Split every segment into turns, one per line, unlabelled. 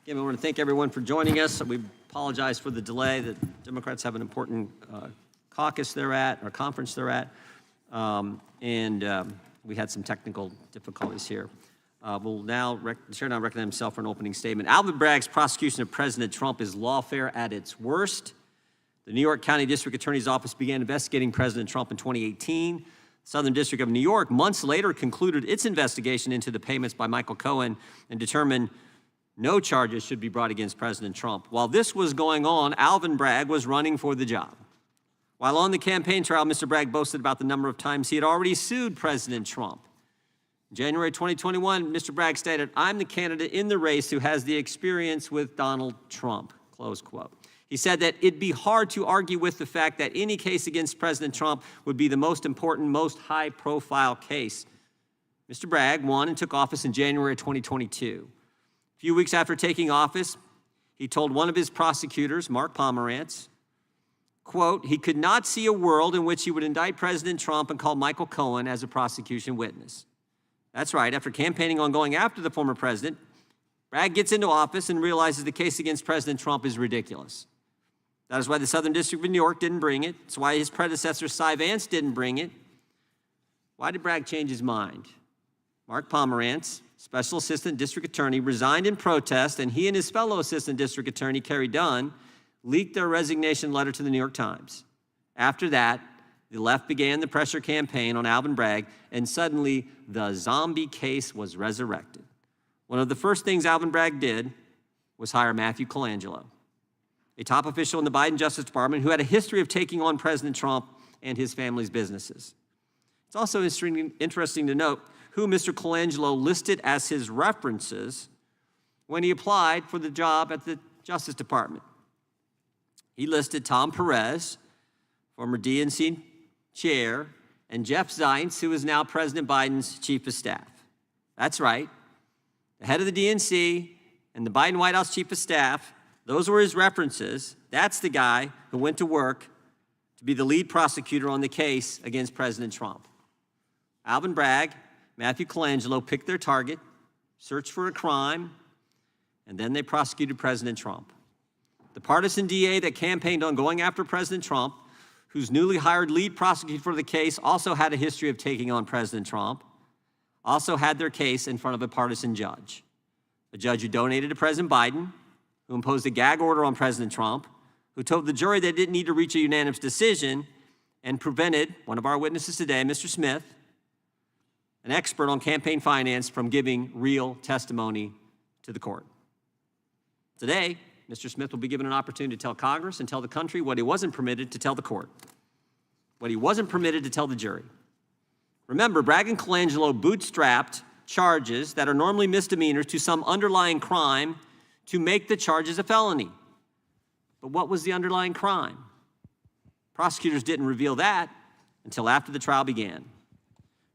Again, I want to thank everyone for joining us. We apologize for the delay. The Democrats have an important caucus they're at, or conference they're at, we had some technical difficulties here. We'll now, the chair now recommend himself for an opening statement. Alvin Bragg's prosecution of President Trump is lawfare at its worst. The New York County District Attorney's Office began investigating President Trump in 2018. The Southern District of New York months later concluded its investigation into the payments by Michael Cohen and determined no charges should be brought against President Trump. While this was going on, Alvin Bragg was running for the job. While on the campaign trail, Mr. Bragg boasted about the number of times he had already sued President Trump. In January 2021, Mr. Bragg stated, "I'm the candidate in the race who has the experience with Donald Trump," close quote. He said that it'd be hard to argue with the fact that any case against President Trump would be the most important, most high-profile case. Mr. Bragg won and took office in January 2022. A few weeks after taking office, he told one of his prosecutors, Mark Pomerantz, quote, he could not see a world in which he would indict President Trump and call Michael Cohen as a prosecution witness. That's right, after campaigning on going after the former president, Bragg gets into office and realizes the case against President Trump is ridiculous. That is why the Southern District of New York didn't bring it. It's why his predecessor, Cy Vance, didn't bring it. Why did Bragg change his mind? Mark Pomerantz, Special Assistant District Attorney, resigned in protest, and he and his fellow Assistant District Attorney, Kerry Dunn, leaked their resignation letter to the New York Times. After that, the left began the pressure campaign on Alvin Bragg, and suddenly the zombie case was resurrected. One of the first things Alvin Bragg did was hire Matthew Colangelo, a top official in the Biden Justice Department who had a history of taking on President Trump and his family's businesses. It's also interesting to note who Mr. Colangelo listed as his references when he applied for the job at the Justice Department. He listed Tom Perez, former DNC chair, and Jeff Zients, who is now President Biden's chief of staff. That's right. The head of the DNC and the Biden White House chief of staff, those were his references. That's the guy who went to work to be the lead prosecutor on the case against President Trump. Alvin Bragg, Matthew Colangelo picked their target, searched for a crime, and then they prosecuted President Trump. The partisan DA that campaigned on going after President Trump, whose newly hired lead prosecutor for the case also had a history of taking on President Trump, also had their case in front of a partisan judge. A judge who donated to President Biden, who imposed a gag order on President Trump, who told the jury they didn't need to reach a unanimous decision, and prevented one of our witnesses today, Mr. Smith, an expert on campaign finance, from giving real testimony to the court. Today, Mr. Smith will be given an opportunity to tell Congress and tell the country what he wasn't permitted to tell the court, what he wasn't permitted to tell the jury. Remember, Bragg and Colangelo bootstrapped charges that are normally misdemeanors to some underlying crime to make the charges a felony. But what was the underlying crime? Prosecutors didn't reveal that until after the trial began.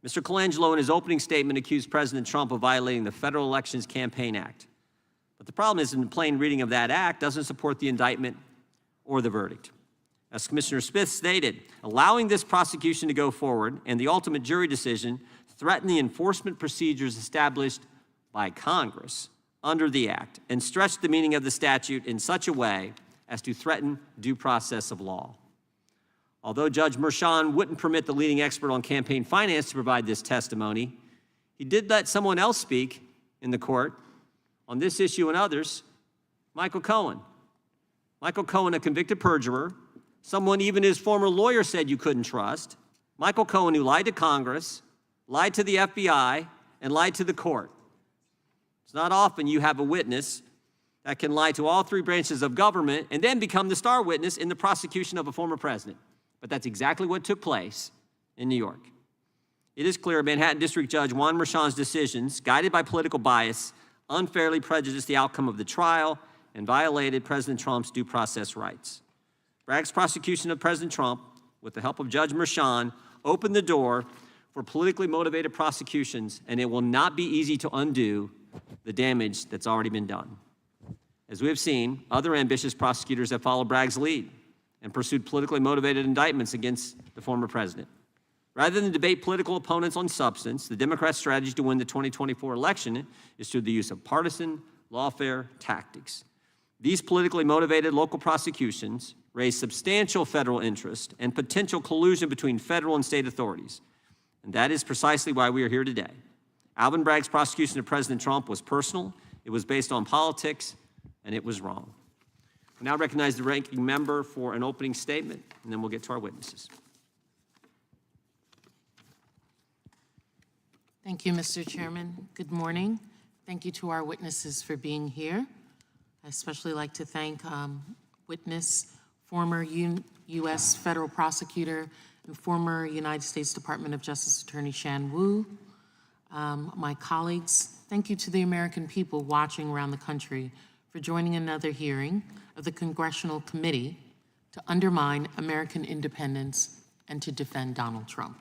Mr. Colangelo, in his opening statement, accused President Trump of violating the Federal Elections Campaign Act. But the problem is, in the plain reading of that act doesn't support the indictment or the verdict. As Commissioner Smith stated, allowing this prosecution to go forward and the ultimate jury decision threaten the enforcement procedures established by Congress under the act and stretch the meaning of the statute in such a way as to threaten due process of law. Although Judge Merchan wouldn't permit the leading expert on campaign finance to provide this testimony, he did let someone else speak in the court on this issue and others, Michael Cohen. Michael Cohen, a convicted perjurer, someone even his former lawyer said you couldn't trust. Michael Cohen, who lied to Congress, lied to the FBI, and lied to the court. It's not often you have a witness that can lie to all three branches of government and then become the star witness in the prosecution of a former president. But that's exactly what took place in New York. It is clear Manhattan District Judge Juan Merchan's decisions, guided by political bias, unfairly prejudiced the outcome of the trial and violated President Trump's due process rights. Bragg's prosecution of President Trump, with the help of Judge Merchan, opened the door for politically motivated prosecutions, and it will not be easy to undo the damage that's already been done. As we have seen, other ambitious prosecutors have followed Bragg's lead and pursued politically motivated indictments against the former president. Rather than debate political opponents on substance, the Democrats' strategy to win the 2024 election is through the use of partisan, lawfare tactics. These politically motivated local prosecutions raise substantial federal interest and potential collusion between federal and state authorities. And that is precisely why we are here today. Alvin Bragg's prosecution of President Trump was personal, it was based on politics, and it was wrong. I now recognize the ranking member for an opening statement, and then we'll get to our witnesses.
Thank you, Mr. Chairman. Good morning. Thank you to our witnesses for being here. I especially like to thank witness, former U.S. federal prosecutor and former United States Department of Justice Attorney Shan Wu. My colleagues, thank you to the American people watching around the country for joining another hearing of the Congressional Committee to undermine American independence and to defend Donald Trump.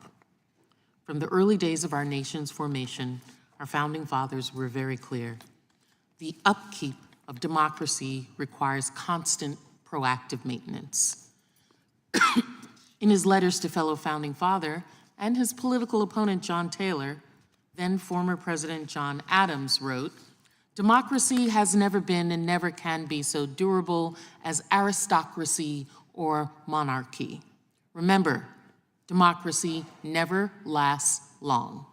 From the early days of our nation's formation, our founding fathers were very clear. The upkeep of democracy requires constant proactive maintenance. In his letters to fellow founding father and his political opponent, John Taylor, then former President John Adams wrote, "Democracy has never been and never can be so durable as aristocracy or monarchy. Remember, democracy never lasts long.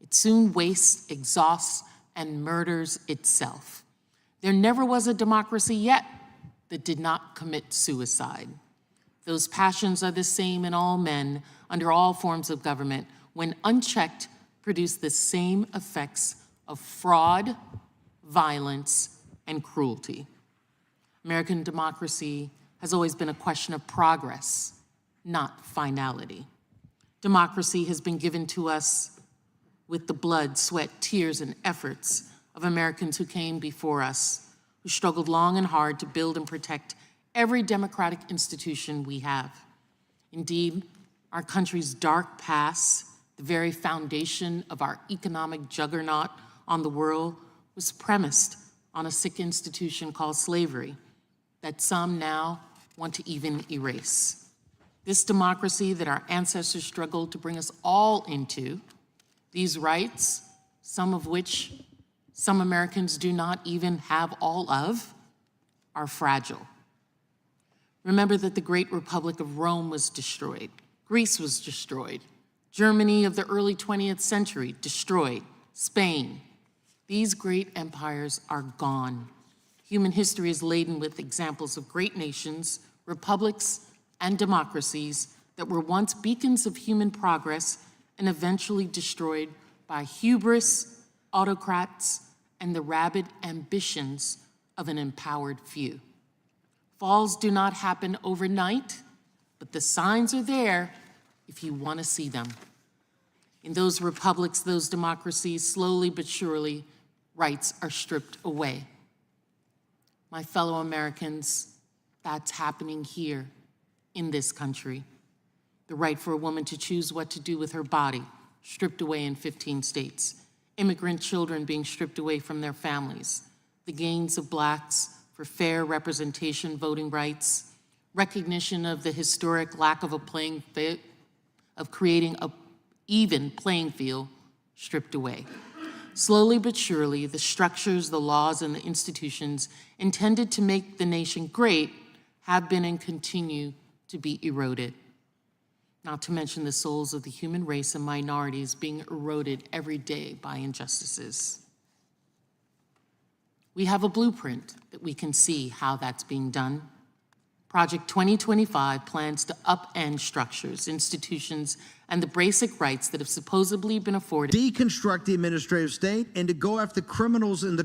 It soon wastes, exhausts, and murders itself. There never was a democracy yet that did not commit suicide. Those passions are the same in all men under all forms of government. When unchecked, produce the same effects of fraud, violence, and cruelty. American democracy has always been a question of progress, not finality. Democracy has been given to us with the blood, sweat, tears, and efforts of Americans who came before us, who struggled long and hard to build and protect every democratic institution we have. Indeed, our country's dark past, the very foundation of our economic juggernaut on the world, was premised on a sick institution called slavery that some now want to even erase. This democracy that our ancestors struggled to bring us all into, these rights, some of which some Americans do not even have all of, are fragile. Remember that the great Republic of Rome was destroyed. Greece was destroyed. Germany of the early 20th century, destroyed. Spain. These great empires are gone. Human history is laden with examples of great nations, republics, and democracies that were once beacons of human progress and eventually destroyed by hubris, autocrats, and the rabid ambitions of an empowered few. Falls do not happen overnight, but the signs are there if you want to see them. In those republics, those democracies, slowly but surely, rights are stripped away. My fellow Americans, that's happening here in this country. The right for a woman to choose what to do with her body, stripped away in 15 states. Immigrant children being stripped away from their families. The gains of blacks for fair representation, voting rights. Recognition of the historic lack of creating an even playing field, stripped away. Slowly but surely, the structures, the laws, and the institutions intended to make the nation great have been and continue to be eroded. Not to mention the souls of the human race and minorities being eroded every day by injustices. We have a blueprint that we can see how that's being done. Project 2025 plans to upend structures, institutions, and the basic rights that have supposedly been afforded.
Deconstruct the administrative state and to go after criminals in the